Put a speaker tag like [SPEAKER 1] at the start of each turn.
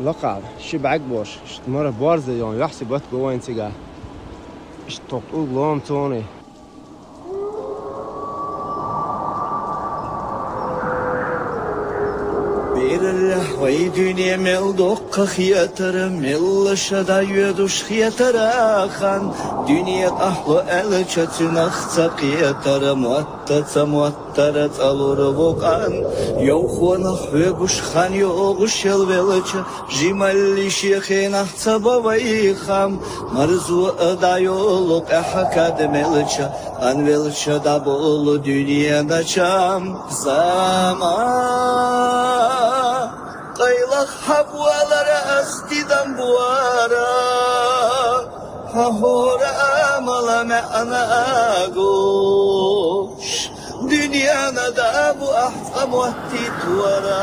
[SPEAKER 1] لقب شبعك بوش مرة بارزة يوم يحسب بات جوين تجاه اشتقوا لهم توني
[SPEAKER 2] وی دنیا مل دق خیاتر مل شدا یدوش خیاتر خان دنیا اهل ال چتن خطقیاتر موتر تلور وقان یو خون خوگوش خان یوگوش ولچ جمال شیخین احتبوی خام مرزو دایولق حکاد ملچ ان ولچ دبول دنیا دچام zaman Qaylaq habvalara astidan buara Hahora amalame ana agush Dünyana da bu ahkam vahdi tuara